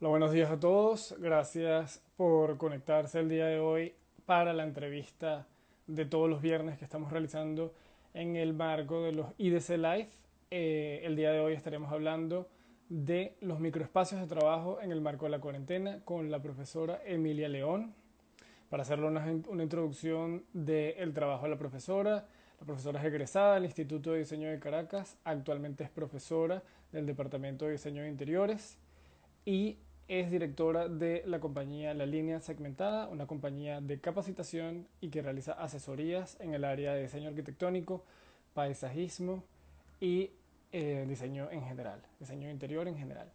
Hola, buenos días a todos. Gracias por conectarse el día de hoy para la entrevista de todos los viernes que estamos realizando en el marco de los IDC Live. El día de hoy estaremos hablando de los microespacios de trabajo en el marco de la cuarentena con la profesora Emilia León. Para hacerle una introducción del trabajo de la profesora es egresada del Instituto de Diseño de Caracas, actualmente es profesora del Departamento de Diseño de Interiores y es directora de la compañía La Línea Segmentada, una compañía de capacitación y que realiza asesorías en el área de diseño arquitectónico, paisajismo y diseño en general, diseño interior en general.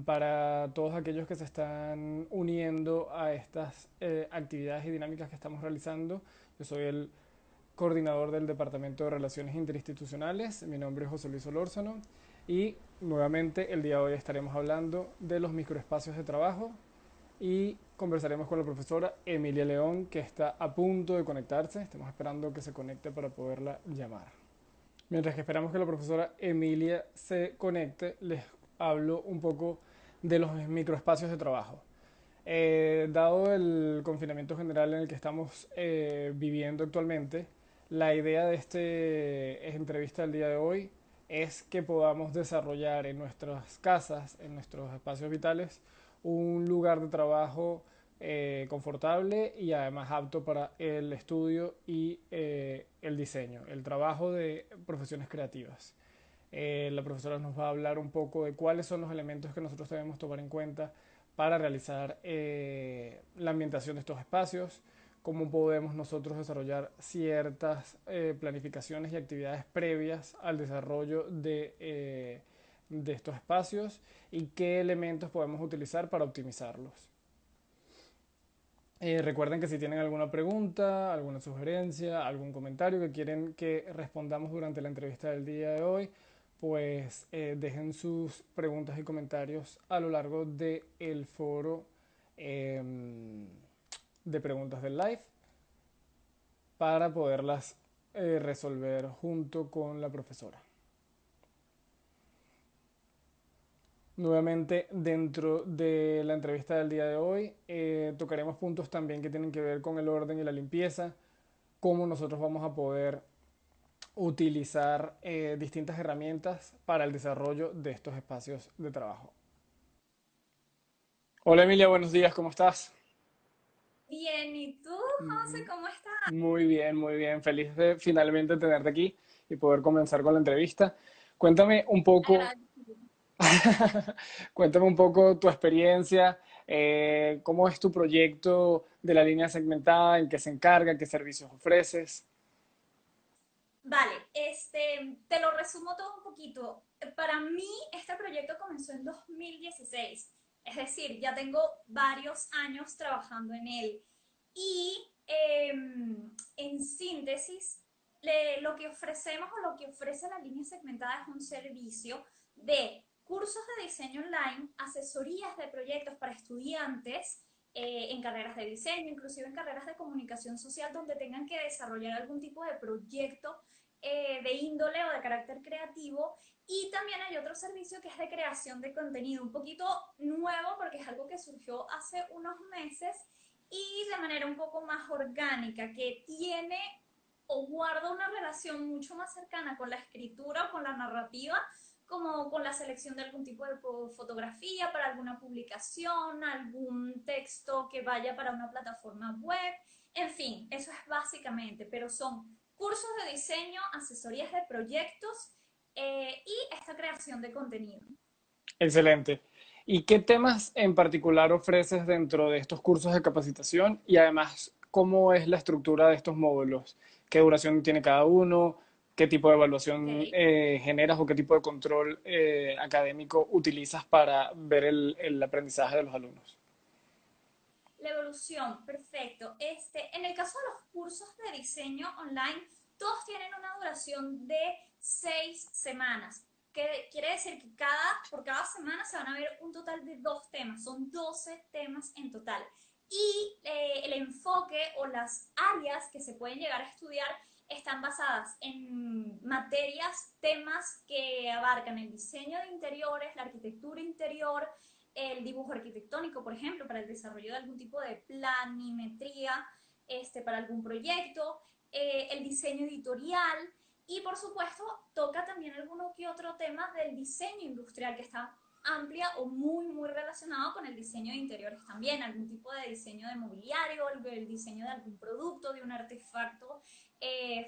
Para todos aquellos que se están uniendo a estas actividades y dinámicas que estamos realizando, yo soy el coordinador del Departamento de Relaciones Interinstitucionales. Mi nombre es José Luis Olórzano y nuevamente el día de hoy estaremos hablando de los microespacios de trabajo y conversaremos con la profesora Emilia León, que está a punto de conectarse. Estamos esperando que se conecte para poderla llamar. Mientras que esperamos que la profesora Emilia se conecte, les hablo un poco de los microespacios de trabajo. Dado el confinamiento general en el que estamos viviendo actualmente, la idea de esta entrevista del día de hoy es que podamos desarrollar en nuestras casas, en nuestros espacios vitales, un lugar de trabajo confortable y además apto para el estudio y el diseño, el trabajo de profesiones creativas. La profesora nos va a hablar un poco de cuáles son los elementos que nosotros debemos tomar en cuenta para realizar la ambientación de estos espacios, cómo podemos nosotros desarrollar ciertas planificaciones y actividades previas al desarrollo de estos espacios y qué elementos podemos utilizar para optimizarlos. Recuerden que si tienen alguna pregunta, alguna sugerencia, algún comentario que quieren que respondamos durante la entrevista del día de hoy, pues dejen sus preguntas y comentarios a lo largo del foro em, de preguntas del live para poderlas resolver junto con la profesora. Nuevamente, dentro de la entrevista del día de hoy, tocaremos puntos también que tienen que ver con el orden y la limpieza, cómo nosotros vamos a poder utilizar distintas herramientas para el desarrollo de estos espacios de trabajo. Hola Emilia, buenos días, ¿cómo estás? Bien, ¿y tú, José, cómo estás? Muy bien, feliz de finalmente tenerte aquí y poder comenzar con la entrevista. Cuéntame un poco, Agradecida. cuéntame un poco tu experiencia, cómo es tu proyecto de la línea segmentada, en qué se encarga, qué servicios ofreces. Vale, te lo resumo todo un poquito. Para mí, este proyecto comenzó en 2016, es decir, ya tengo varios años trabajando en él. Y en síntesis, lo que ofrecemos o lo que ofrece la línea segmentada es un servicio de cursos de diseño online, asesorías de proyectos para estudiantes en carreras de diseño, inclusive en carreras de comunicación social, donde tengan que desarrollar algún tipo de proyecto de índole o de carácter creativo. Y también hay otro servicio que es de creación de contenido, un poquito nuevo porque es algo que surgió hace unos meses y de manera un poco más orgánica, que tiene o guarda una relación mucho más cercana con la escritura o con la narrativa, como con la selección de algún tipo de fotografía para alguna publicación, algún texto que vaya para una plataforma web, en fin, eso es básicamente, pero son cursos de diseño, asesorías de proyectos y esta creación de contenido. Excelente. ¿Y qué temas en particular ofreces dentro de estos cursos de capacitación? Y además, ¿cómo es la estructura de estos módulos? ¿Qué duración tiene cada uno? ¿Qué tipo de evaluación Okay. generas o qué tipo de control académico utilizas para ver el aprendizaje de los alumnos? La evolución, perfecto. En el caso de los cursos de diseño online, todos tienen una duración de 6 semanas. Que quiere decir que por cada semana se van a ver un total de 2 temas, son 12 temas en total. Y el enfoque o las áreas que se pueden llegar a estudiar están basadas en materias, temas que abarcan el diseño de interiores, la arquitectura interior, el dibujo arquitectónico, por ejemplo, para el desarrollo de algún tipo de planimetría, para algún proyecto, el diseño editorial y por supuesto toca también alguno que otro tema del diseño industrial que está amplia o muy relacionado con el diseño de interiores también, algún tipo de diseño de mobiliario, el diseño de algún producto, de un artefacto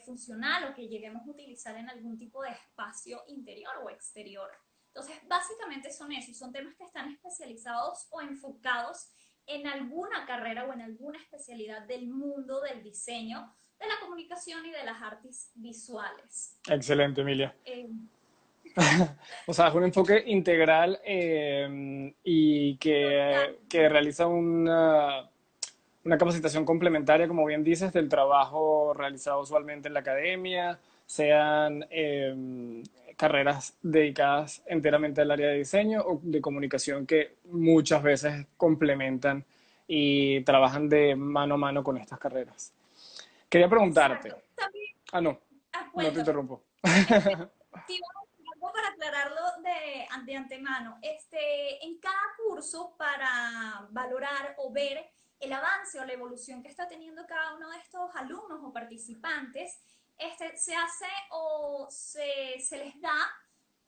funcional o que lleguemos a utilizar en algún tipo de espacio interior o exterior. Entonces, básicamente son esos, son temas que están especializados o enfocados en alguna carrera o en alguna especialidad del mundo del diseño, de la comunicación y de las artes visuales. Excelente, Emilia. Eh, O sea, es un enfoque integral y Total. que realiza una capacitación complementaria, como bien dices, del trabajo realizado usualmente en la academia, sean carreras dedicadas enteramente al área de diseño o de comunicación que muchas veces complementan y trabajan de mano a mano con estas carreras. Quería preguntarte, Exacto. También, no, no te cuéntame. interrumpo. Te iba a decir algo para aclararlo de antemano. En cada curso, para valorar o ver el avance o la evolución que está teniendo cada uno de estos alumnos o participantes, se hace o se les da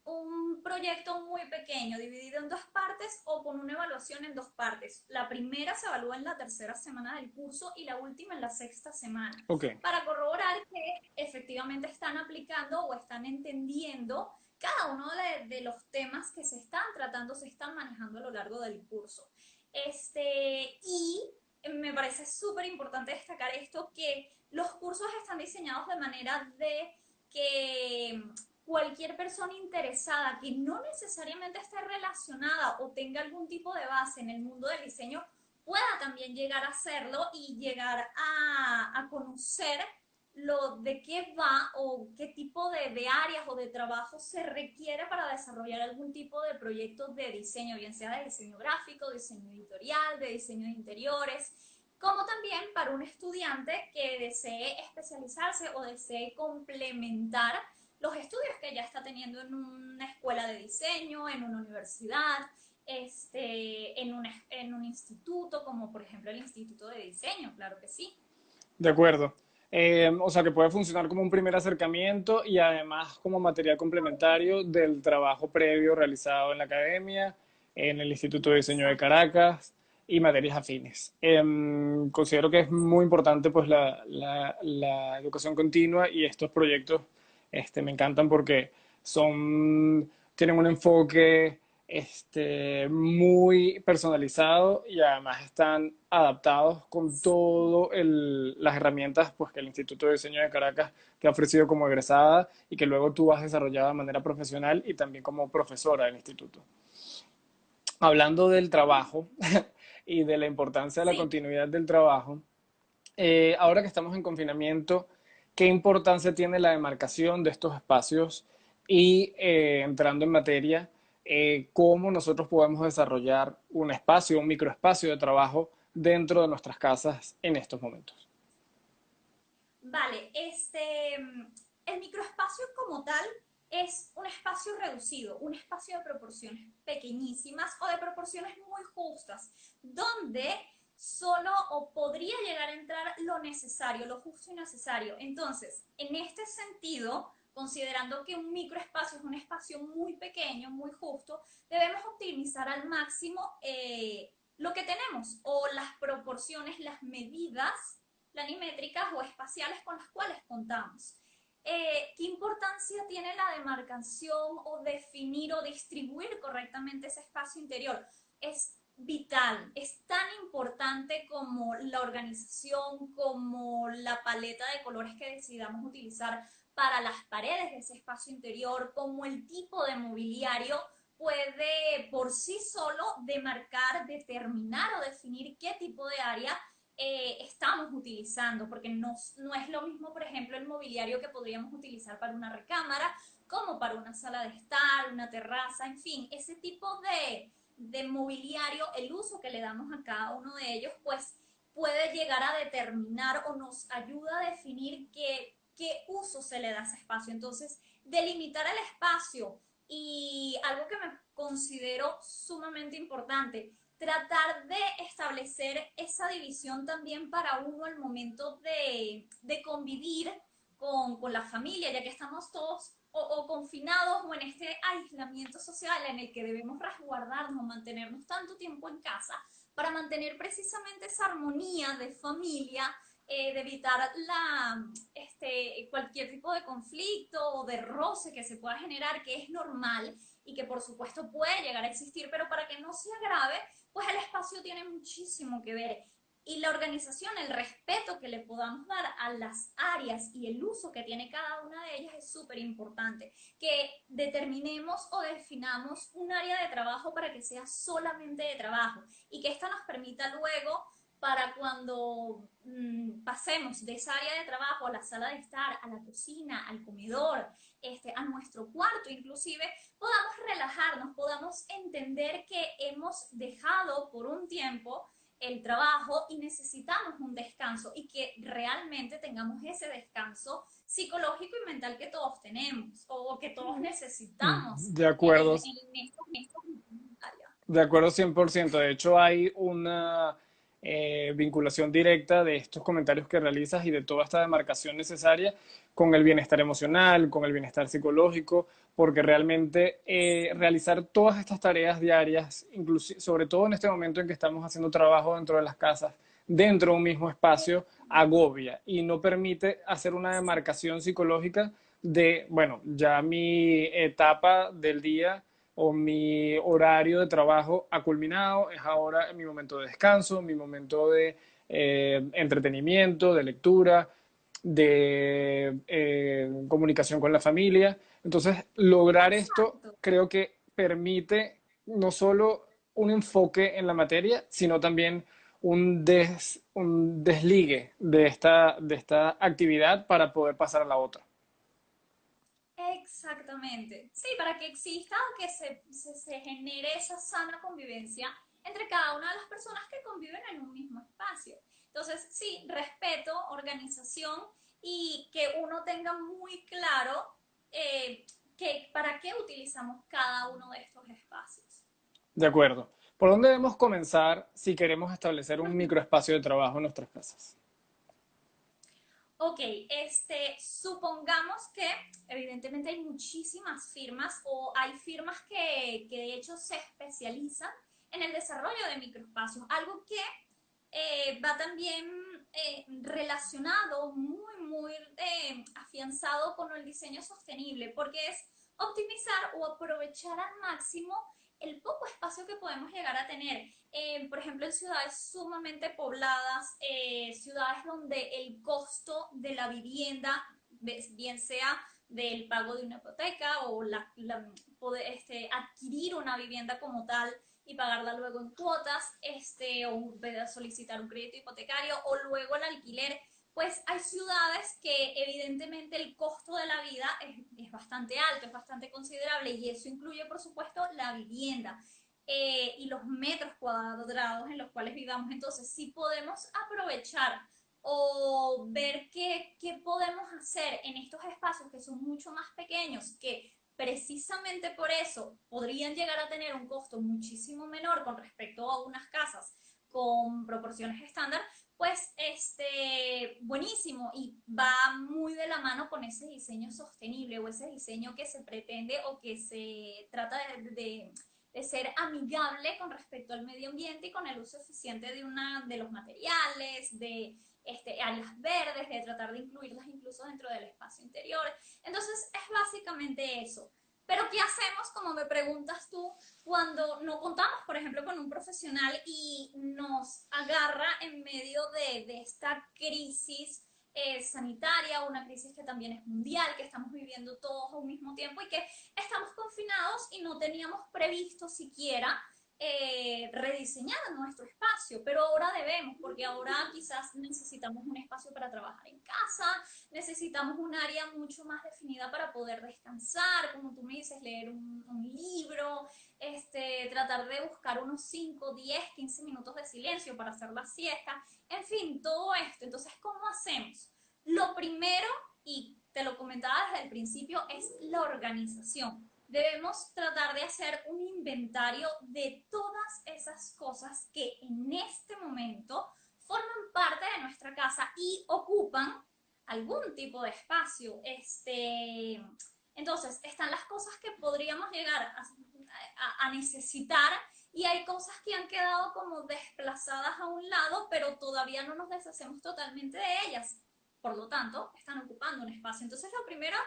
un proyecto muy pequeño, dividido en dos partes o con una evaluación en dos partes. La primera se evalúa en la tercera semana del curso y la última en la sexta semana, Ok, para corroborar que efectivamente están aplicando o están entendiendo cada uno de los temas que se están tratando, se están manejando a lo largo del curso. Y me parece súper importante destacar esto, que los cursos están diseñados de manera de que cualquier persona interesada que no necesariamente esté relacionada o tenga algún tipo de base en el mundo del diseño pueda también llegar a hacerlo y llegar a conocer lo de qué va o qué tipo de áreas o de trabajo se requiere para desarrollar algún tipo de proyecto de diseño, bien sea de diseño gráfico, diseño editorial, de diseño de interiores, como también para un estudiante que desee especializarse o desee complementar los estudios que ya está teniendo en una escuela de diseño, en una universidad, en un instituto, como por ejemplo el Instituto de Diseño, claro que sí. de acuerdo. O sea, que puede funcionar como un primer acercamiento y además como material complementario del trabajo previo realizado en la academia, en el Instituto de Diseño de Exacto. Caracas y materias afines. Considero que es muy importante pues la educación continua y estos proyectos me encantan porque tienen un enfoque muy personalizado y además están adaptados con todas las herramientas pues, que el Instituto de Diseño de Caracas te ha ofrecido como egresada y que luego tú has desarrollado de manera profesional y también como profesora del instituto. Hablando del trabajo y de la importancia de la Sí. continuidad del trabajo, ahora que estamos en confinamiento, ¿qué importancia tiene la demarcación de estos espacios? Y entrando en materia, ¿cómo nosotros podemos desarrollar un espacio, un microespacio de trabajo dentro de nuestras casas en estos momentos? Vale, el microespacio como tal es un espacio reducido, un espacio de proporciones pequeñísimas o de proporciones muy justas, donde solo o podría llegar a entrar lo necesario, lo justo y necesario. Entonces, en este sentido, considerando que un microespacio es un espacio muy pequeño, muy justo, debemos optimizar al máximo lo que tenemos o las proporciones, las medidas planimétricas o espaciales con las cuales contamos. ¿Qué importancia tiene la demarcación o definir o distribuir correctamente ese espacio interior? Es vital, es tan importante como la organización, como la paleta de colores que decidamos utilizar para las paredes de ese espacio interior, como el tipo de mobiliario puede por sí solo demarcar, determinar o definir qué tipo de área estamos utilizando, porque no es lo mismo, por ejemplo, el mobiliario que podríamos utilizar para una recámara, como para una sala de estar, una terraza, en fin, ese tipo de mobiliario, el uso que le damos a cada uno de ellos, pues puede llegar a determinar o nos ayuda a definir qué uso se le da a ese espacio. Entonces, delimitar el espacio y algo que me considero sumamente importante. Tratar de establecer esa división también para uno al momento de convivir con la familia, ya que estamos todos o confinados o en este aislamiento social en el que debemos resguardarnos, mantenernos tanto tiempo en casa para mantener precisamente esa armonía de familia, de evitar cualquier tipo de conflicto o de roce que se pueda generar, que es normal y que por supuesto puede llegar a existir, pero para que no sea grave, pues el espacio tiene muchísimo que ver. Y la organización, el respeto que le podamos dar a las áreas y el uso que tiene cada una de ellas es súper importante. Que determinemos o definamos un área de trabajo para que sea solamente de trabajo y que esta nos permita luego para cuando pasemos de esa área de trabajo a la sala de estar, a la cocina, al comedor, a nuestro cuarto inclusive, podamos relajarnos, podamos entender que hemos dejado por un tiempo el trabajo y necesitamos un descanso y que realmente tengamos ese descanso psicológico y mental que todos tenemos o que todos necesitamos De acuerdo, en estos áreas. de acuerdo 100%. De hecho, hay una vinculación directa de estos comentarios que realizas y de toda esta demarcación necesaria con el bienestar emocional, con el bienestar psicológico, porque realmente realizar todas estas tareas diarias, sobre todo en este momento en que estamos haciendo trabajo dentro de las casas, dentro de un mismo espacio, agobia y no permite hacer una demarcación psicológica de, bueno, ya mi etapa del día o mi horario de trabajo ha culminado, es ahora mi momento de descanso, mi momento de entretenimiento, de lectura, de comunicación con la familia. Entonces, lograr esto Exacto. creo que permite no solo un enfoque en la materia, sino también un desligue de esta actividad para poder pasar a la otra. Exactamente. Sí, para que exista o que se genere esa sana convivencia entre cada una de las personas que conviven en un mismo espacio. Entonces, sí, respeto, organización y que uno tenga muy claro para qué utilizamos cada uno de estos espacios. De acuerdo. ¿Por dónde debemos comenzar si queremos establecer un microespacio de trabajo en nuestras casas? Ok, supongamos que evidentemente hay muchísimas firmas o hay firmas que de hecho se especializan en el desarrollo de microespacios, algo que va también relacionado, muy afianzado con el diseño sostenible, porque es optimizar o aprovechar al máximo el poco espacio que podemos llegar a tener. Por ejemplo, en ciudades sumamente pobladas, ciudades donde el costo de la vivienda, bien sea del pago de una hipoteca o poder, adquirir una vivienda como tal y pagarla luego en cuotas, o solicitar un crédito hipotecario o luego el alquiler, pues hay ciudades que evidentemente el costo de la vida es bastante alto, es bastante considerable y eso incluye por supuesto la vivienda. Y los metros cuadrados en los cuales vivamos. Entonces, sí podemos aprovechar o ver qué podemos hacer en estos espacios que son mucho más pequeños, que precisamente por eso podrían llegar a tener un costo muchísimo menor con respecto a unas casas con proporciones estándar, pues buenísimo y va muy de la mano con ese diseño sostenible o ese diseño que se pretende o que se trata de ser amigable con respecto al medio ambiente y con el uso eficiente de los materiales, de áreas verdes, de tratar de incluirlas incluso dentro del espacio interior. Entonces es básicamente eso. Pero ¿qué hacemos, como me preguntas tú, cuando no contamos, por ejemplo, con un profesional y nos agarra en medio de esta crisis sanitaria, una crisis que también es mundial, que estamos viviendo todos al mismo tiempo y que estamos confinados y no teníamos previsto siquiera rediseñar nuestro espacio, pero ahora debemos, porque ahora quizás necesitamos un espacio para trabajar en casa, necesitamos un área mucho más definida para poder descansar, como tú me dices, leer un libro, tratar de buscar unos 5, 10, 15 minutos de silencio para hacer la siesta, en fin, todo esto. Entonces, ¿cómo hacemos? Lo primero, y te lo comentaba desde el principio, es la organización. debemos tratar de hacer un inventario de todas esas cosas que en este momento forman parte de nuestra casa y ocupan algún tipo de espacio. Entonces, están las cosas que podríamos llegar a necesitar y hay cosas que han quedado como desplazadas a un lado, pero todavía no nos deshacemos totalmente de ellas. Por lo tanto, están ocupando un espacio. Entonces, lo primero,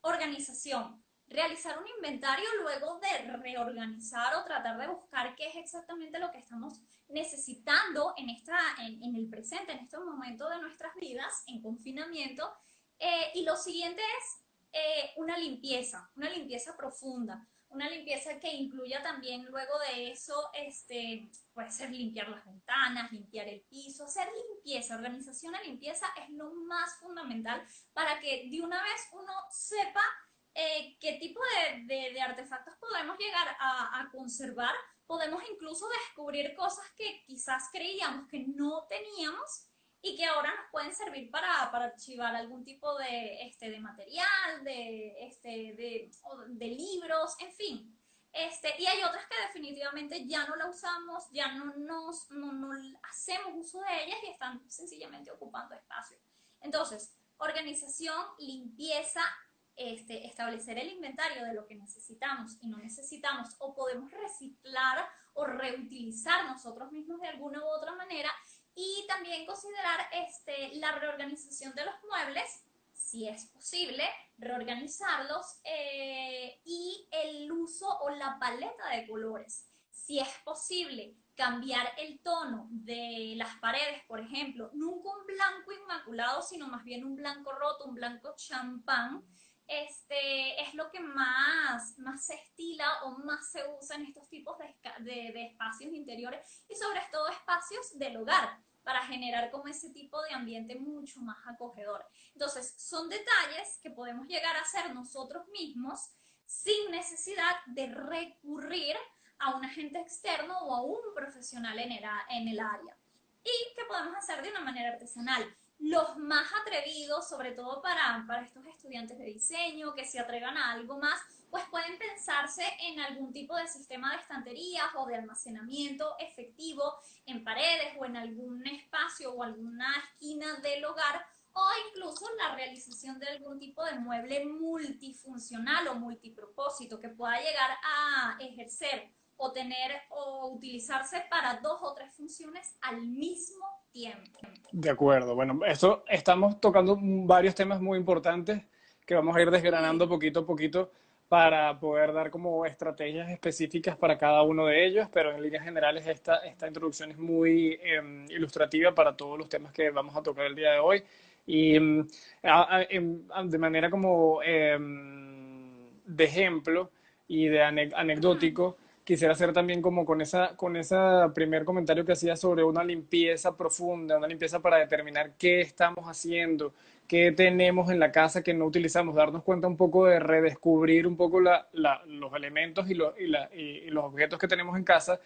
organización. Realizar un inventario luego de reorganizar o tratar de buscar qué es exactamente lo que estamos necesitando en el presente, en estos momentos de nuestras vidas, en confinamiento. Y lo siguiente es una limpieza profunda, una limpieza que incluya también luego de eso, puede ser limpiar las ventanas, limpiar el piso, hacer limpieza, organización y limpieza es lo más fundamental para que de una vez uno sepa qué tipo de artefactos podemos llegar a conservar. Podemos incluso descubrir cosas que quizás creíamos que no teníamos y que ahora nos pueden servir para archivar algún tipo de material, de libros, en fin. Y hay otras que definitivamente ya no la usamos, ya no hacemos uso de ellas y están sencillamente ocupando espacio. Entonces, organización, limpieza, establecer el inventario de lo que necesitamos y no necesitamos o podemos reciclar o reutilizar nosotros mismos de alguna u otra manera y también considerar la reorganización de los muebles, si es posible, reorganizarlos y el uso o la paleta de colores. Si es posible, cambiar el tono de las paredes, por ejemplo, nunca un blanco inmaculado, sino más bien un blanco roto, un blanco champán, es lo que más se estila o más se usa en estos tipos de espacios interiores y sobre todo espacios del hogar para generar como ese tipo de ambiente mucho más acogedor. Entonces, son detalles que podemos llegar a hacer nosotros mismos sin necesidad de recurrir a un agente externo o a un profesional en el área. Y que podemos hacer de una manera artesanal. Los más atrevidos, sobre todo para estos estudiantes de diseño, que se atrevan a algo más, pues pueden pensarse en algún tipo de sistema de estanterías o de almacenamiento efectivo en paredes o en algún espacio o alguna esquina del hogar o incluso la realización de algún tipo de mueble multifuncional o multipropósito que pueda llegar a ejercer o tener o utilizarse para dos o tres funciones al mismo tiempo. De acuerdo. Bueno, eso estamos tocando varios temas muy importantes que vamos a ir desgranando Sí, poquito a poquito para poder dar como estrategias específicas para cada uno de ellos, pero en líneas generales esta introducción es muy ilustrativa para todos los temas que vamos a tocar el día de hoy y de manera como de ejemplo y de anecdótico. Quisiera hacer también como con esa primer comentario que hacía sobre una limpieza profunda, una limpieza para determinar qué estamos haciendo, qué tenemos en la casa que no utilizamos, darnos cuenta un poco de redescubrir un poco los elementos y los objetos que tenemos en casa.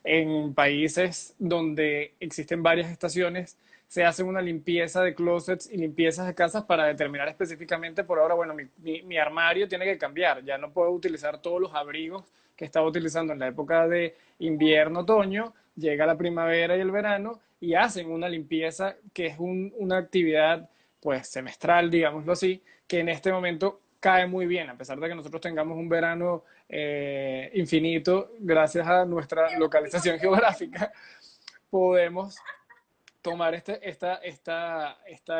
En países donde existen varias estaciones, se hace una limpieza de closets y limpiezas de casas para determinar específicamente, por ahora, bueno, mi armario tiene que cambiar, ya no puedo utilizar todos los abrigos que estaba utilizando en la época de invierno, otoño, llega la primavera y el verano y hacen una limpieza que es una actividad pues semestral, digámoslo así, que en este momento cae muy bien, a pesar de que nosotros tengamos un verano infinito, gracias a nuestra localización geográfica, podemos tomar esta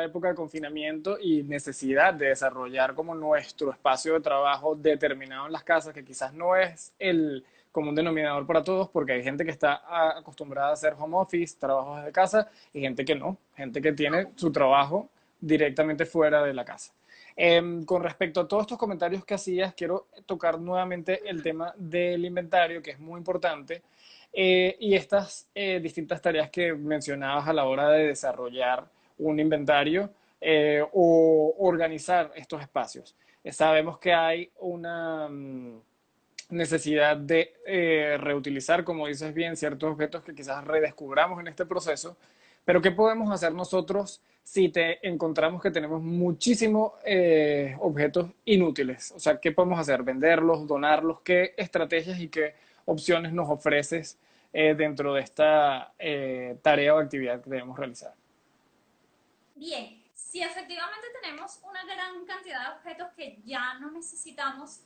época de confinamiento y necesidad de desarrollar como nuestro espacio de trabajo determinado en las casas, que quizás no es el común denominador para todos, porque hay gente que está acostumbrada a hacer home office, trabajos desde casa, y gente que no, gente que tiene su trabajo directamente fuera de la casa. Con respecto a todos estos comentarios que hacías, quiero tocar nuevamente el tema del inventario, que es muy importante, y estas distintas tareas que mencionabas a la hora de desarrollar un inventario o organizar estos espacios. Sabemos que hay una necesidad de reutilizar, como dices bien, ciertos objetos que quizás redescubramos en este proceso, Pero ¿qué podemos hacer nosotros si te encontramos que tenemos muchísimos objetos inútiles? O sea, ¿qué podemos hacer? ¿Venderlos, donarlos? ¿Qué estrategias y qué opciones nos ofreces dentro de esta tarea o actividad que debemos realizar? Bien, si efectivamente tenemos una gran cantidad de objetos que ya no necesitamos,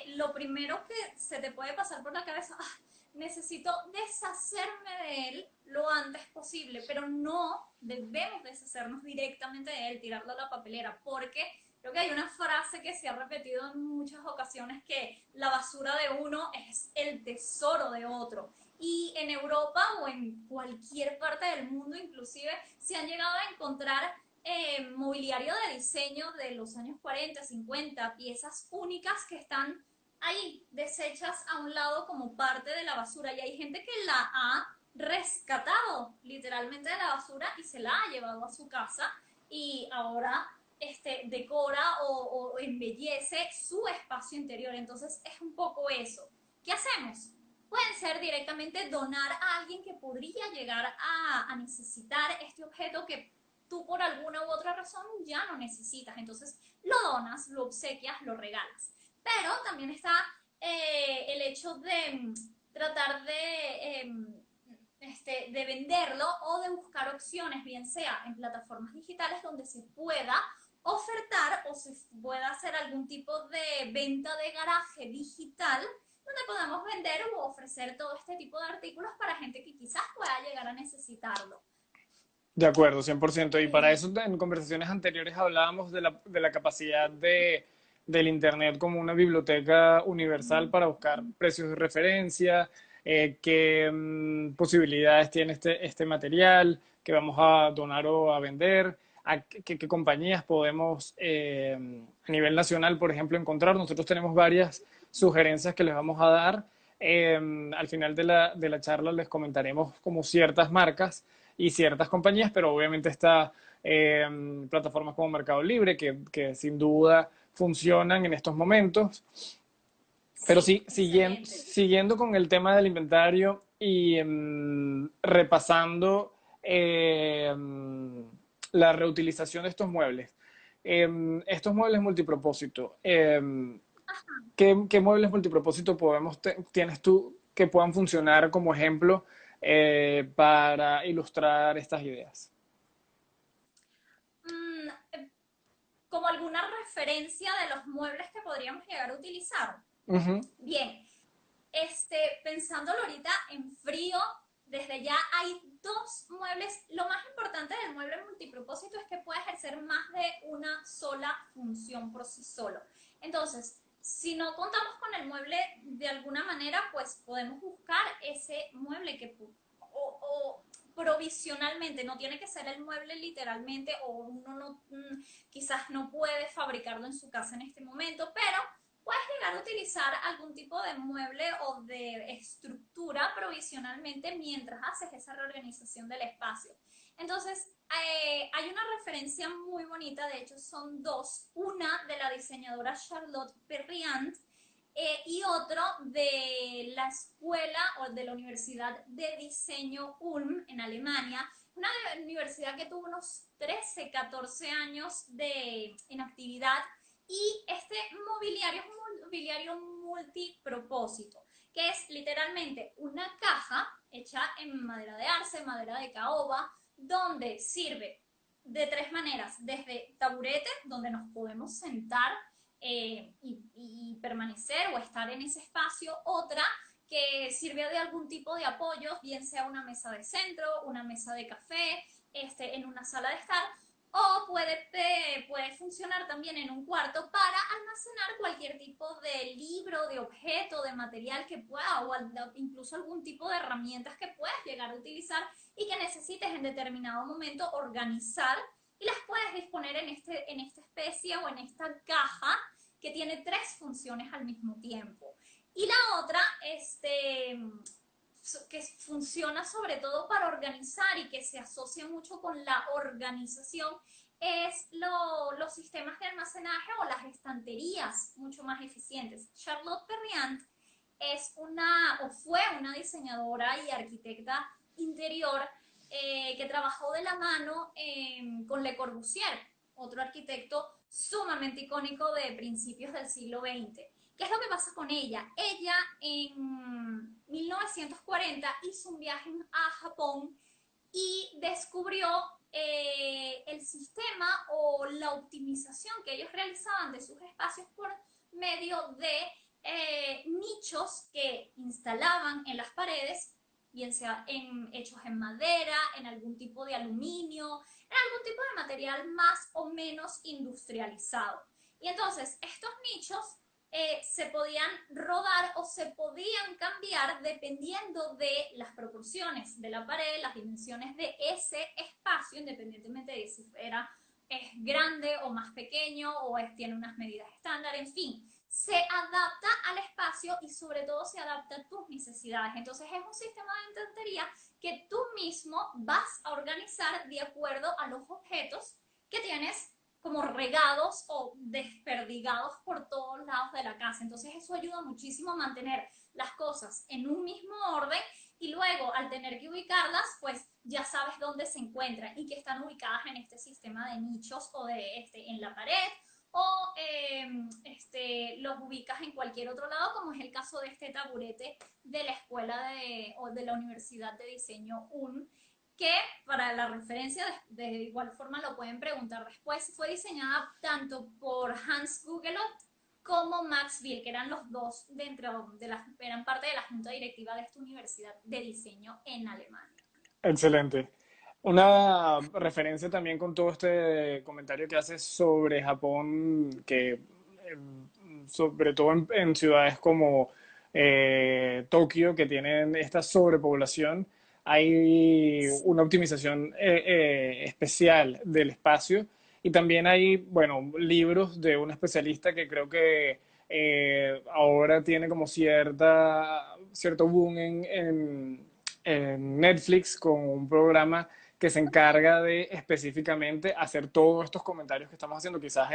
lo primero que se te puede pasar por la cabeza, "Ah, necesito deshacerme de él lo antes posible", pero no debemos deshacernos directamente de él, tirarlo a la papelera, porque creo que hay una frase que se ha repetido en muchas ocasiones, que la basura de uno es el tesoro de otro. Y en Europa o en cualquier parte del mundo inclusive se han llegado a encontrar mobiliario de diseño de los años 40, 50, piezas únicas que están ahí desechas a un lado como parte de la basura, y hay gente que la ha rescatado literalmente de la basura y se la ha llevado a su casa y ahora decora o embellece su espacio interior. Entonces es un poco eso. ¿Qué hacemos? Pueden ser directamente donar a alguien que podría llegar a necesitar este objeto que tú por alguna u otra razón ya no necesitas. Entonces lo donas, lo obsequias, lo regalas. Pero también está el hecho de tratar de venderlo o de buscar opciones, bien sea en plataformas digitales donde se pueda ofertar o se pueda hacer algún tipo de venta de garaje digital donde podamos vender o ofrecer todo este tipo de artículos para gente que quizás pueda llegar a necesitarlo. De acuerdo, 100%. Y para Eh, eso en conversaciones anteriores hablábamos de la capacidad del Internet como una biblioteca universal para buscar precios de referencia, qué posibilidades tiene este material que vamos a donar o a vender, a qué compañías podemos a nivel nacional, por ejemplo, encontrar. Nosotros tenemos varias sugerencias que les vamos a dar. Al final de la charla les comentaremos como ciertas marcas y ciertas compañías, pero obviamente está plataformas como Mercado Libre, que sin duda funcionan en estos momentos. Pero sí, sí, excelente. siguiendo con el tema del inventario y repasando la reutilización de estos muebles multipropósito, ¿qué muebles multipropósito tienes tú que puedan funcionar como ejemplo para ilustrar estas ideas? Mm, Como alguna referencia de los muebles que podríamos llegar a utilizar. Ujú. Bien, pensándolo ahorita en frío, desde ya hay dos muebles. Lo más importante del mueble multipropósito es que puede ejercer más de una sola función por sí solo. Entonces, si no contamos con el mueble de alguna manera, pues podemos buscar ese mueble o provisionalmente, no tiene que ser el mueble literalmente, o uno no, quizás no puede fabricarlo en su casa en este momento, pero puedes llegar a utilizar algún tipo de mueble o de estructura provisionalmente mientras haces esa reorganización del espacio. Entonces, hay una referencia muy bonita, de hecho son dos, una de la diseñadora Charlotte Perriand y otro de la escuela o de la Universidad de Diseño Ulm en Alemania, una universidad que tuvo unos 13, 14 años en actividad, y este mobiliario es un mobiliario multipropósito, que es literalmente una caja hecha en madera de arce, madera de caoba, donde sirve de tres maneras: desde taburete, donde nos podemos sentar y permanecer o estar en ese espacio; otra que sirve de algún tipo de apoyo, bien sea una mesa de centro, una mesa de café, en una sala de estar, o puede funcionar también en un cuarto para almacenar cualquier tipo de libro, de objeto, de material que pueda, o incluso algún tipo de herramientas que puedas llegar a utilizar y que necesites en determinado momento organizar, y las puedes disponer en esta especie o en esta caja que tiene tres funciones al mismo tiempo. Y la otra, que funciona sobre todo para organizar y que se asocia mucho con la organización, es los sistemas de almacenaje o las estanterías mucho más eficientes. Charlotte Perriand es una, o fue una diseñadora y arquitecta interior que trabajó de la mano con Le Corbusier, otro arquitecto sumamente icónico de principios del siglo XX. ¿Qué es lo que pasa con ella? Ella en 1940 hizo un viaje a Japón y descubrió el sistema o la optimización que ellos realizaban de sus espacios por medio de nichos que instalaban en las paredes, bien sea hechos en madera, en algún tipo de aluminio, en algún tipo de material más o menos industrializado. Y entonces estos nichos se podían rodar o se podían cambiar dependiendo de las proporciones de la pared, las dimensiones de ese espacio, independientemente de si era es grande o más pequeño o tiene unas medidas estándar, en fin, se adapta al espacio y sobre todo se adapta a tus necesidades. Entonces es un sistema de encantería que tú mismo vas a organizar de acuerdo a los objetos que tienes como regados o desperdigados por todos lados de la casa. Entonces eso ayuda muchísimo a mantener las cosas en un mismo orden y luego al tener que ubicarlas, pues ya sabes dónde se encuentran y que están ubicadas en este sistema de nichos o en la pared o los ubicas en cualquier otro lado, como es el caso de este taburete de la escuela o de la Universidad de Diseño UN, que para la referencia de igual forma lo pueden preguntar después, fue diseñada tanto por Hans Gugelot como Max Bill, que eran los dos eran parte de la junta directiva de esta universidad de diseño en Alemania. Excelente. Una referencia también con todo este comentario que haces sobre Japón, que sobre todo en ciudades como Tokio, que tienen esta sobrepoblación, hay una optimización especial del espacio y también hay, bueno, libros de un especialista que creo que ahora tiene como cierto boom en Netflix con un programa que se encarga de específicamente hacer todos estos comentarios que estamos haciendo, quizás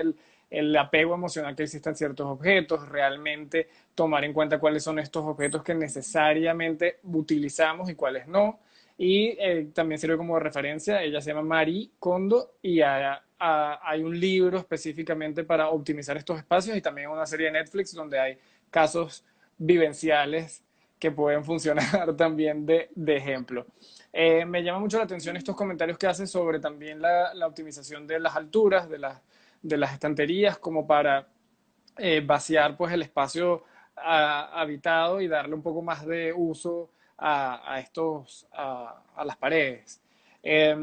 el apego emocional que existe en ciertos objetos, realmente tomar en cuenta cuáles son estos objetos que necesariamente utilizamos y cuáles no. Y también sirve como referencia, ella se llama Marie Kondo y hay un libro específicamente para optimizar estos espacios y también una serie de Netflix donde hay casos vivenciales que pueden funcionar también de ejemplo. Me llama mucho la atención estos comentarios que haces sobre también la optimización de las alturas, de las estanterías, como para vaciar pues, el espacio habitado y darle un poco más de uso a las paredes. Eh,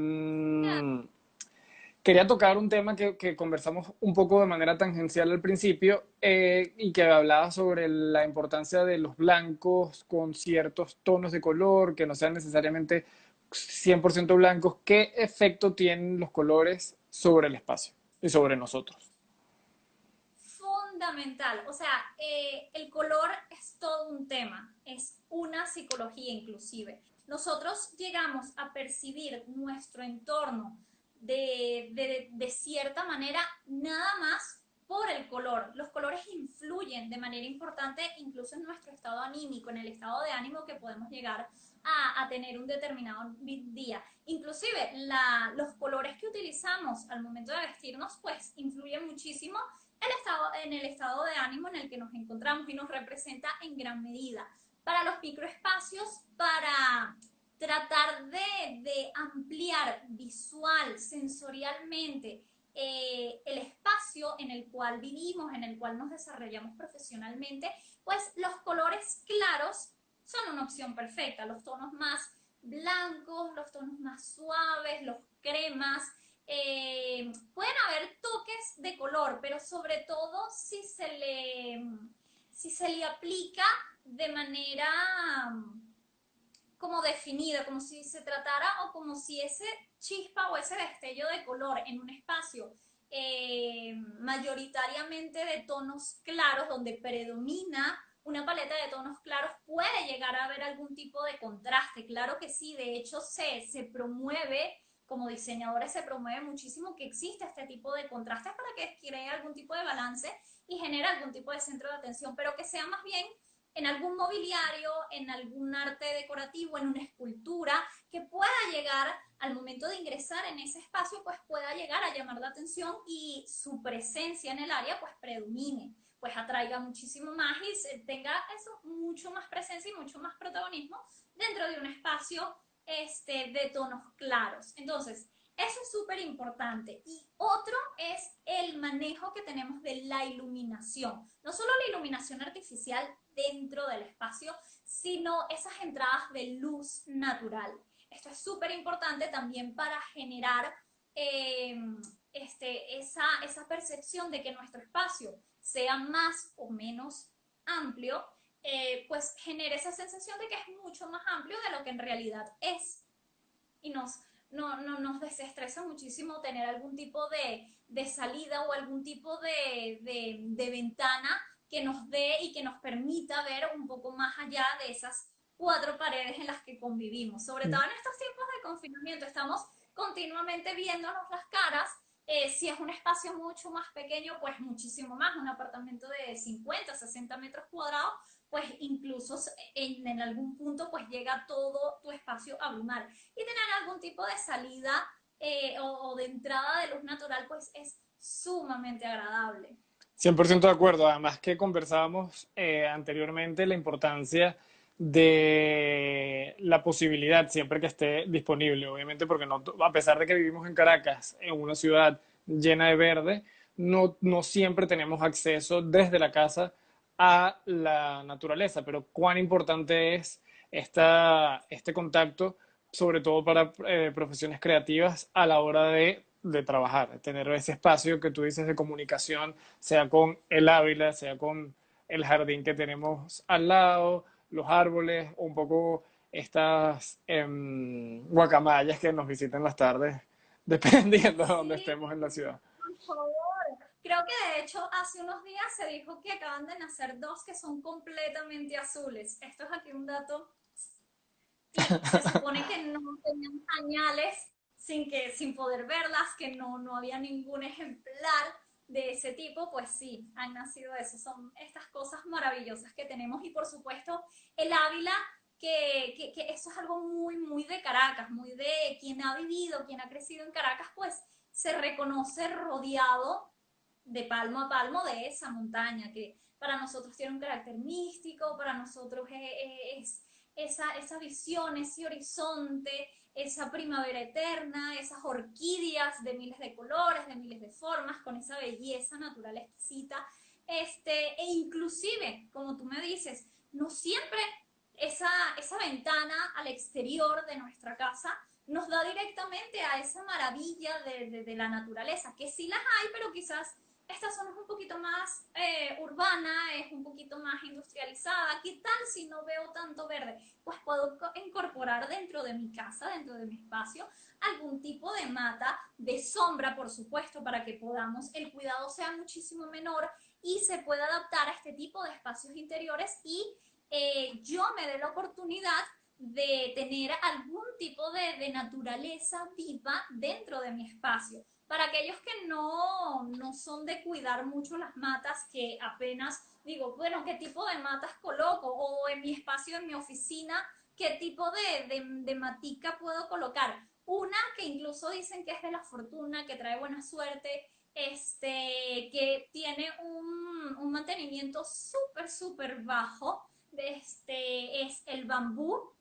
Quería tocar un tema que conversamos un poco de manera tangencial al principio y que hablaba sobre la importancia de los blancos con ciertos tonos de color que no sean necesariamente 100% blancos. ¿Qué efecto tienen los colores sobre el espacio y sobre nosotros? Fundamental. O sea, el color es todo un tema, es una psicología inclusive. Nosotros llegamos a percibir nuestro entorno de cierta manera nada más por el color. Los colores influyen de manera importante incluso en nuestro estado anímico, en el estado de ánimo que podemos llegar a tener un determinado día. Inclusive los colores que utilizamos al momento de vestirnos pues influyen muchísimo en el estado de ánimo en el que nos encontramos y nos representa en gran medida. Para los microespacios, para tratar de ampliar visual, sensorialmente, el espacio en el cual vivimos, en el cual nos desarrollamos profesionalmente, pues los colores claros son una opción perfecta. Los tonos más blancos, los tonos más suaves, los cremas, pueden haber toques de color, pero sobre todo si se le aplica de manera como definida, como si se tratara o como si ese chispa o ese destello de color en un espacio mayoritariamente de tonos claros, donde predomina una paleta de tonos claros, puede llegar a haber algún tipo de contraste. Claro que sí, de hecho se promueve, como diseñadores se promueve muchísimo que exista este tipo de contrastes para que cree algún tipo de balance y genere algún tipo de centro de atención, pero que sea más bien en algún mobiliario, en algún arte decorativo, en una escultura, que pueda llegar al momento de ingresar en ese espacio, pues pueda llegar a llamar la atención y su presencia en el área pues predomine, pues atraiga muchísimo más y tenga eso, mucho más presencia y mucho más protagonismo dentro de un espacio de tonos claros. Entonces, eso es súper importante. Y otro es el manejo que tenemos de la iluminación. No solo la iluminación artificial dentro del espacio, sino esas entradas de luz natural. Esto es súper importante también para generar esa percepción de que nuestro espacio sea más o menos amplio, pues genera esa sensación de que es mucho más amplio de lo que en realidad es. Y nos desestresa muchísimo tener algún tipo de salida o algún tipo de ventana que nos dé y que nos permita ver un poco más allá de esas cuatro paredes en las que convivimos. Sobre todo en estos tiempos de confinamiento, estamos continuamente viéndonos las caras. Si es un espacio mucho más pequeño, pues muchísimo más, un apartamento de 50, 60 metros cuadrados, pues incluso en algún punto pues llega todo tu espacio a abrumar. Y tener algún tipo de salida o de entrada de luz natural pues es sumamente agradable. 100% de acuerdo. Además que conversábamos anteriormente la importancia de la posibilidad siempre que esté disponible, obviamente porque no, a pesar de que vivimos en Caracas, en una ciudad llena de verde, no siempre tenemos acceso desde la casa a la naturaleza, pero cuán importante es este contacto, sobre todo para profesiones creativas a la hora de trabajar, tener ese espacio que tú dices de comunicación, sea con el Ávila, sea con el jardín que tenemos al lado, los árboles, o un poco estas guacamayas que nos visitan las tardes, dependiendo de dónde Sí, estemos en la ciudad. por favor. Creo que de hecho hace unos días se dijo que acaban de nacer dos que son completamente azules. Esto es aquí un dato. Y se supone que no tenían pañales sin poder verlas, que no había ningún ejemplar de ese tipo, pues sí, han nacido eso. Son estas cosas maravillosas que tenemos y por supuesto el Ávila, que eso es algo muy, muy de Caracas, muy de quien ha vivido, quien ha crecido en Caracas, pues se reconoce rodeado de palmo a palmo de esa montaña, que para nosotros tiene un carácter místico, para nosotros es esa visión, ese horizonte, esa primavera eterna, esas orquídeas de miles de colores, de miles de formas, con esa belleza natural exquisita, e inclusive, como tú me dices, no siempre esa ventana al exterior de nuestra casa nos da directamente a esa maravilla de la naturaleza, que sí las hay, pero quizás esta zona es un poquito más urbana, es un poquito más industrializada. ¿Qué tal si no veo tanto verde? Pues puedo incorporar dentro de mi casa, dentro de mi espacio, algún tipo de mata de sombra, por supuesto, para que podamos, el cuidado sea muchísimo menor y se pueda adaptar a este tipo de espacios interiores y yo me dé la oportunidad de tener algún tipo de naturaleza viva dentro de mi espacio. Para aquellos que no son de cuidar mucho las matas, que apenas digo, bueno, ¿qué tipo de matas coloco? O en mi espacio, en mi oficina, ¿qué tipo de matica puedo colocar? Una que incluso dicen que es de la fortuna, que trae buena suerte, que tiene un mantenimiento súper, súper bajo, es el bambú.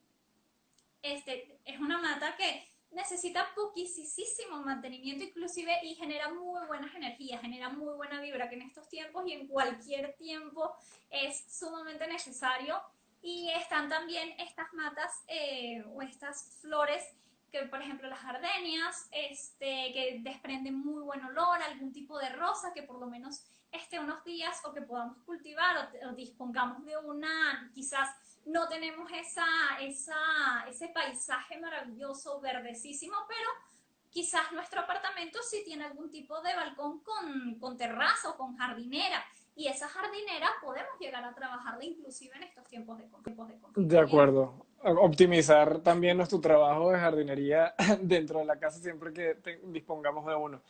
Es una mata que necesita poquísimo mantenimiento inclusive y genera muy buenas energías, genera muy buena vibra, que en estos tiempos y en cualquier tiempo es sumamente necesario. Y están también estas matas o estas flores que por ejemplo las gardenias, que desprenden muy buen olor, algún tipo de rosa que por lo menos unos días o que podamos cultivar o dispongamos de una, quizás no tenemos ese paisaje maravilloso, verdecísimo, pero quizás nuestro apartamento sí tiene algún tipo de balcón con terraza o con jardinera. Y esa jardinera podemos llegar a trabajarla inclusive en estos tiempos de De confinamiento. acuerdo. Optimizar también nuestro trabajo de jardinería dentro de la casa siempre que dispongamos de uno.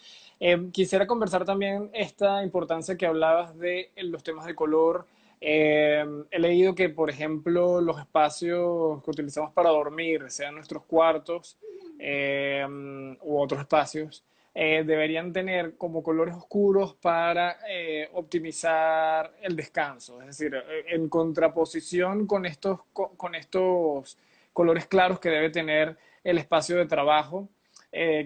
Quisiera conversar también esta importancia que hablabas de los temas de color, He leído que, por ejemplo, los espacios que utilizamos para dormir, sean nuestros cuartos u otros espacios, deberían tener como colores oscuros para optimizar el descanso. Es decir, en contraposición con estos colores claros que debe tener el espacio de trabajo.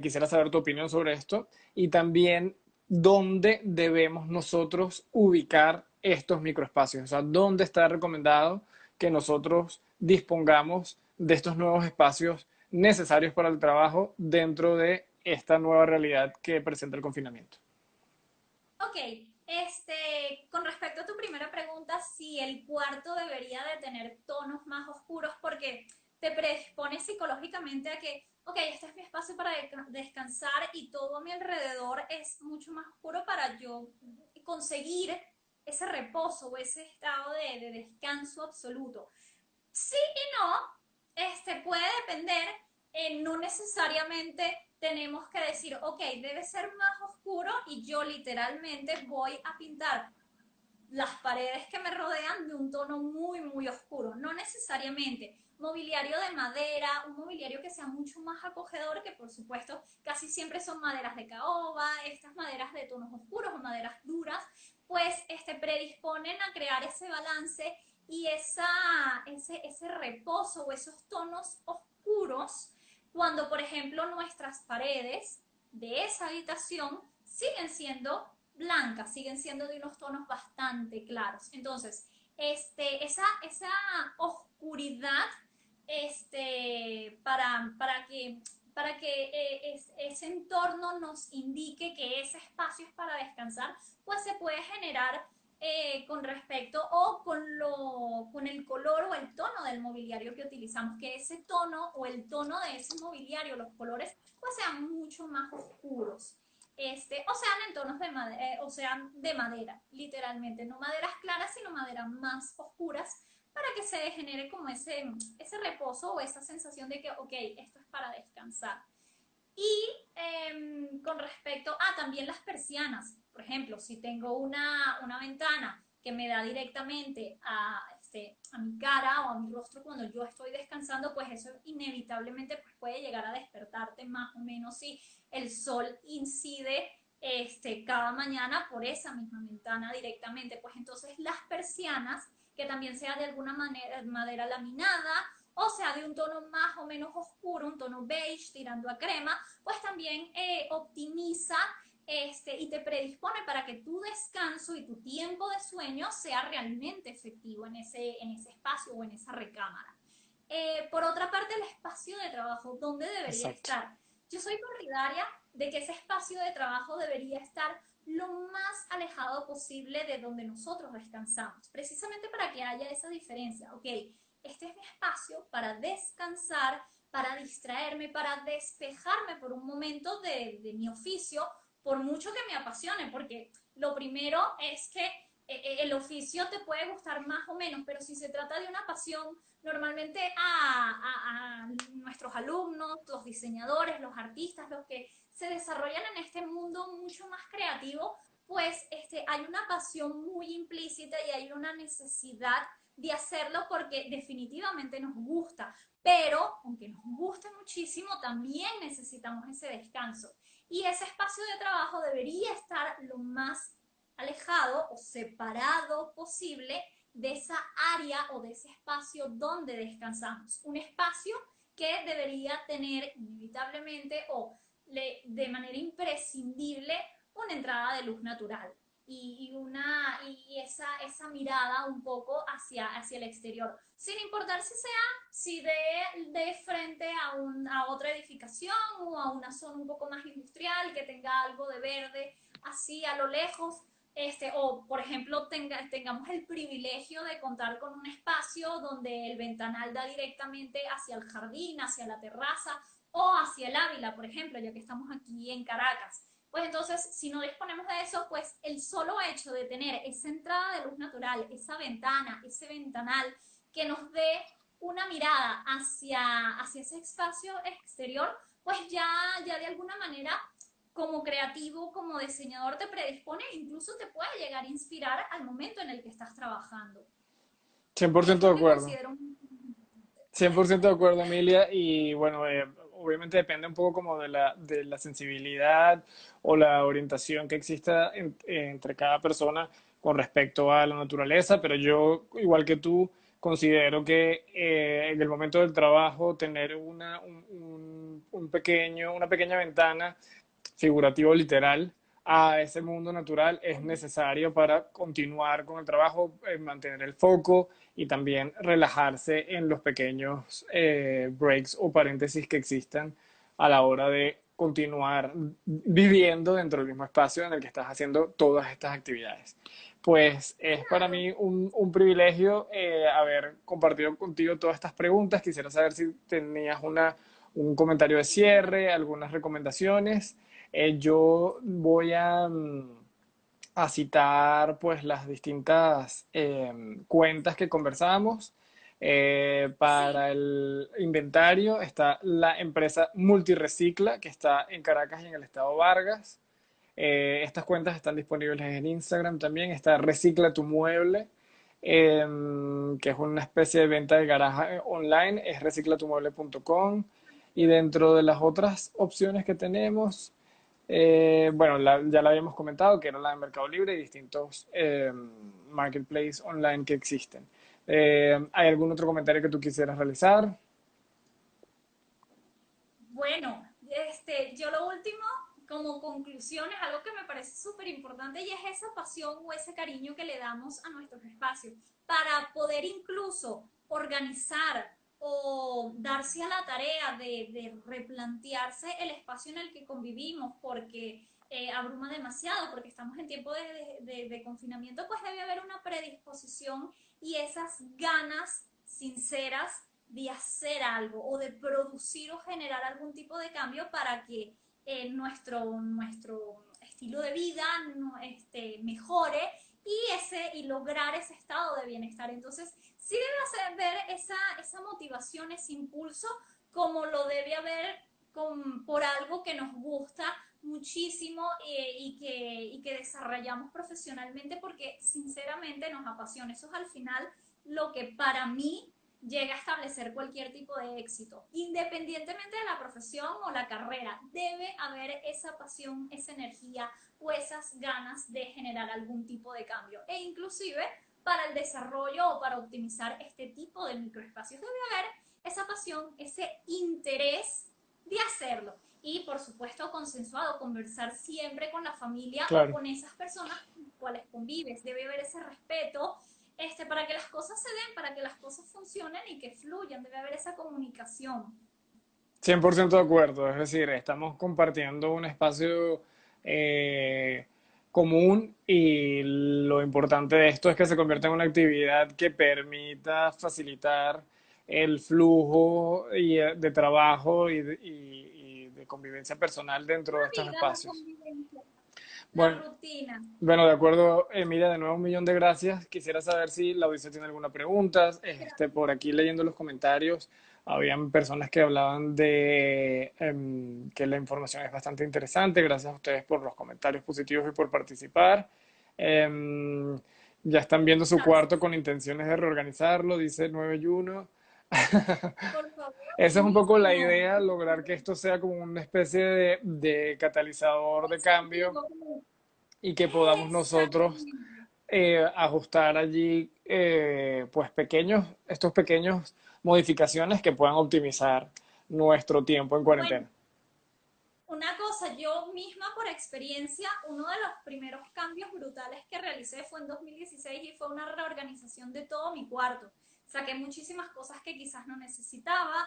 Quisiera saber tu opinión sobre esto. Y también dónde debemos nosotros ubicar estos microespacios. O sea, dónde está recomendado que nosotros dispongamos de estos nuevos espacios necesarios para el trabajo dentro de esta nueva realidad que presenta el confinamiento. Ok, con respecto a tu primera pregunta, si el cuarto debería de tener tonos más oscuros porque te predispone psicológicamente a que, ok, este es mi espacio para descansar y todo a mi alrededor es mucho más oscuro para yo conseguir ese reposo o ese estado de descanso absoluto. Sí y no, puede depender, no necesariamente tenemos que decir, ok, debe ser más oscuro y yo literalmente voy a pintar las paredes que me rodean de un tono muy, muy oscuro. No necesariamente. Mobiliario de madera, un mobiliario que sea mucho más acogedor, que por supuesto casi siempre son maderas de caoba, estas maderas de tonos oscuros o maderas duras, pues predisponen a crear ese balance y ese reposo o esos tonos oscuros cuando, por ejemplo, nuestras paredes de esa habitación siguen siendo blancas, siguen siendo de unos tonos bastante claros. Entonces, esa oscuridad para que ese entorno nos indique que ese espacio es para descansar, pues se puede generar con respecto o con el color o el tono del mobiliario que utilizamos, que ese tono o el tono de ese mobiliario, los colores, pues sean mucho más oscuros. O sean en tonos de madera, o sean de madera, literalmente, no maderas claras, sino maderas más oscuras, para que se genere como ese reposo o esa sensación de que, ok, esto es para descansar. Y con respecto a también las persianas, por ejemplo, si tengo una ventana que me da directamente a mi cara o a mi rostro cuando yo estoy descansando, pues eso inevitablemente pues, puede llegar a despertarte más o menos si el sol incide cada mañana por esa misma ventana directamente. Pues entonces las persianas, que también sea de alguna manera madera laminada, o sea de un tono más o menos oscuro, un tono beige tirando a crema, pues también optimiza y te predispone para que tu descanso y tu tiempo de sueño sea realmente efectivo en ese espacio o en esa recámara. Por otra parte, el espacio de trabajo, ¿dónde debería Exacto. estar? Yo soy partidaria de que ese espacio de trabajo debería estar lo más alejado posible de donde nosotros descansamos, precisamente para que haya esa diferencia. Ok, este es mi espacio para descansar, para distraerme, para despejarme por un momento de mi oficio, por mucho que me apasione, porque lo primero es que el oficio te puede gustar más o menos, pero si se trata de una pasión, normalmente a nuestros alumnos, los diseñadores, los artistas, los que se desarrollan en este mundo mucho más creativo, pues hay una pasión muy implícita y hay una necesidad de hacerlo porque definitivamente nos gusta, pero aunque nos guste muchísimo, también necesitamos ese descanso. Y ese espacio de trabajo debería estar lo más alejado o separado posible de esa área o de ese espacio donde descansamos. Un espacio que debería tener inevitablemente o de manera imprescindible una entrada de luz natural y esa mirada un poco hacia el exterior, sin importar si de frente a otra edificación o a una zona un poco más industrial que tenga algo de verde así a lo lejos, o por ejemplo tengamos el privilegio de contar con un espacio donde el ventanal da directamente hacia el jardín, hacia la terraza o hacia el Ávila, por ejemplo, ya que estamos aquí en Caracas. Pues entonces, si no disponemos de eso, pues el solo hecho de tener esa entrada de luz natural, esa ventana, ese ventanal que nos dé una mirada hacia ese espacio exterior, pues ya de alguna manera como creativo, como diseñador, te predispone e incluso te puede llegar a inspirar al momento en el que estás trabajando. cien por Es ciento de lo que acuerdo. considero 100% de acuerdo, Emilia. Y bueno, obviamente depende un poco como de la sensibilidad o la orientación que exista entre cada persona con respecto a la naturaleza, pero yo, igual que tú, considero que en el momento del trabajo tener una pequeña ventana figurativo literal a ese mundo natural es necesario para continuar con el trabajo, mantener el foco y también relajarse en los pequeños breaks o paréntesis que existan a la hora de continuar viviendo dentro del mismo espacio en el que estás haciendo todas estas actividades. Pues es para claro. mí un privilegio haber compartido contigo todas estas preguntas. Quisiera saber si tenías un comentario de cierre, algunas recomendaciones. Yo voy a citar pues las distintas cuentas que conversamos. Sí, Para el inventario está la empresa Multirecicla, que está en Caracas y en el estado Vargas. Estas cuentas están disponibles en Instagram también. Está Recicla tu Mueble, que es una especie de venta de garaje online, es reciclatumueble.com. Y dentro de las otras opciones que tenemos, bueno, ya la habíamos comentado, que era la de Mercado Libre y distintos marketplaces online que existen. ¿Hay algún otro comentario que tú quisieras realizar? bueno, yo lo último, como conclusión, es algo que me parece súper importante y es esa pasión o ese cariño que le damos a nuestros espacios para poder incluso organizar o darse a la tarea de replantearse el espacio en el que convivimos porque abruma demasiado, porque estamos en tiempo de confinamiento, pues debe haber una predisposición y esas ganas sinceras de hacer algo o de producir o generar algún tipo de cambio para que nuestro estilo de vida no, mejore y lograr ese estado de bienestar. Entonces, sí debe hacer ver esa motivación, ese impulso, como lo debe haber por algo que nos gusta muchísimo y que desarrollamos profesionalmente porque sinceramente nos apasiona. Eso es al final lo que para mí llega a establecer cualquier tipo de éxito. Independientemente de la profesión o la carrera, debe haber esa pasión, esa energía o esas ganas de generar algún tipo de cambio. E inclusive para el desarrollo o para optimizar este tipo de microespacios debe haber esa pasión, ese interés de hacerlo. Y por supuesto consensuado, conversar siempre con la familia o Claro. con esas personas con las cuales convives. Debe haber ese respeto para que las cosas se den, para que las cosas funcionen y que fluyan, debe haber esa comunicación. 100% de acuerdo, es decir, estamos compartiendo un espacio eh, común y lo importante de esto es que se convierta en una actividad que permita facilitar el flujo de trabajo y de convivencia personal dentro La de estos vida, la espacios. convivencia, la Bueno, rutina. bueno, de acuerdo, Emilia, de nuevo un millón de gracias. Quisiera saber si la audiencia tiene alguna pregunta. Por aquí leyendo los comentarios, habían personas que hablaban de que la información es bastante interesante. Gracias a ustedes por los comentarios positivos y por participar. Em, ya están viendo su cuarto Gracias. con intenciones de reorganizarlo, dice 9 y 1. Por favor, Esa es un poco la buenísimo. idea, lograr que esto sea como una especie de catalizador de cambio Incentivo. y que podamos nosotros Exactamente. ajustar allí pues estos pequeños modificaciones que puedan optimizar nuestro tiempo en Bueno, cuarentena. una cosa, yo misma por experiencia, uno de los primeros cambios brutales que realicé fue en 2016 y fue una reorganización de todo mi cuarto. Saqué muchísimas cosas que quizás no necesitaba,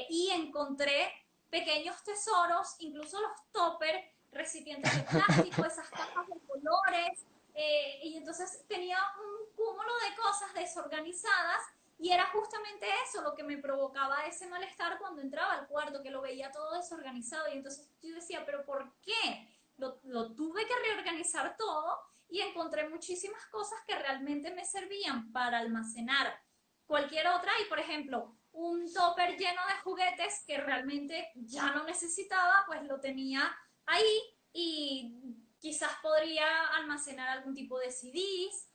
y encontré pequeños tesoros, incluso los toppers, recipientes de plástico, esas cajas de colores, y entonces tenía un cúmulo de cosas desorganizadas y era justamente eso lo que me provocaba ese malestar cuando entraba al cuarto, que lo veía todo desorganizado. Y entonces yo decía, pero ¿por qué? Lo tuve que reorganizar todo y encontré muchísimas cosas que realmente me servían para almacenar cualquier otra. Y por ejemplo, un topper lleno de juguetes que realmente ya no necesitaba, pues lo tenía ahí y quizás podría almacenar algún tipo de CDs,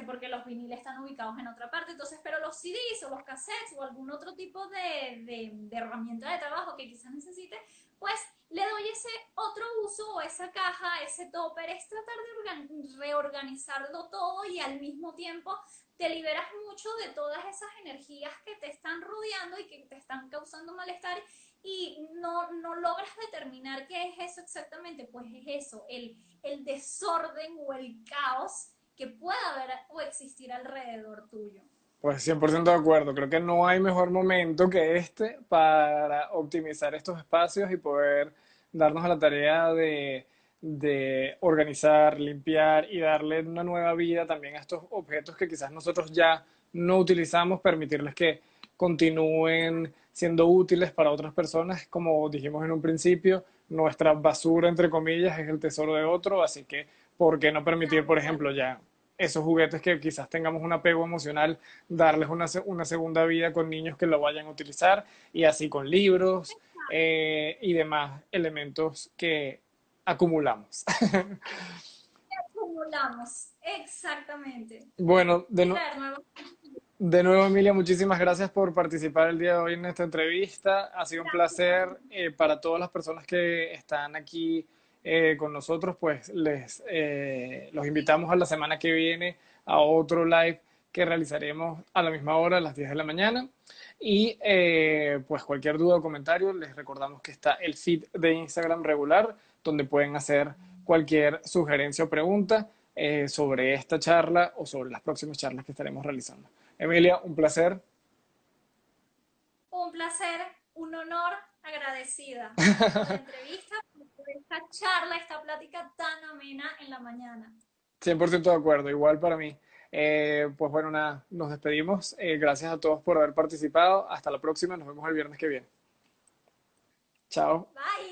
porque los viniles están ubicados en otra parte, entonces, pero los CDs o los cassettes o algún otro tipo de herramienta de trabajo que quizás necesite, pues le doy ese otro uso o esa caja, ese topper, es tratar de reorganizarlo todo y al mismo tiempo te liberas mucho de todas esas energías que te están rodeando y que te están causando malestar y no logras determinar qué es eso exactamente, pues es eso, el desorden o el caos que pueda haber o existir alrededor tuyo. Pues 100% de acuerdo, creo que no hay mejor momento que este para optimizar estos espacios y poder darnos a la tarea de organizar, limpiar y darle una nueva vida también a estos objetos que quizás nosotros ya no utilizamos, permitirles que continúen siendo útiles para otras personas. Como dijimos en un principio, nuestra basura, entre comillas, es el tesoro de otro, así que ¿por qué no permitir, Tal por cual. ejemplo, ya esos juguetes que quizás tengamos un apego emocional, darles una segunda vida con niños que lo vayan a utilizar y así con libros y demás elementos que acumulamos? Acumulamos, exactamente. Bueno, Traer nuevos. de nuevo, Emilia, muchísimas gracias por participar el día de hoy en esta entrevista. Ha sido un Gracias a placer ti. para todas las personas que están aquí con nosotros, pues los invitamos a la semana que viene a otro live que realizaremos a la misma hora, a las 10 de la mañana. Y pues cualquier duda o comentario, les recordamos que está el feed de Instagram regular, donde pueden hacer cualquier sugerencia o pregunta sobre esta charla o sobre las próximas charlas que estaremos realizando. Emilia, un placer. Un placer, un honor, agradecida por la entrevista, por esta charla, esta plática tan amena en la mañana. 100% de acuerdo, igual para mí. Pues bueno, nada, nos despedimos. Gracias a todos por haber participado. Hasta la próxima, nos vemos el viernes que viene. Chao. Bye.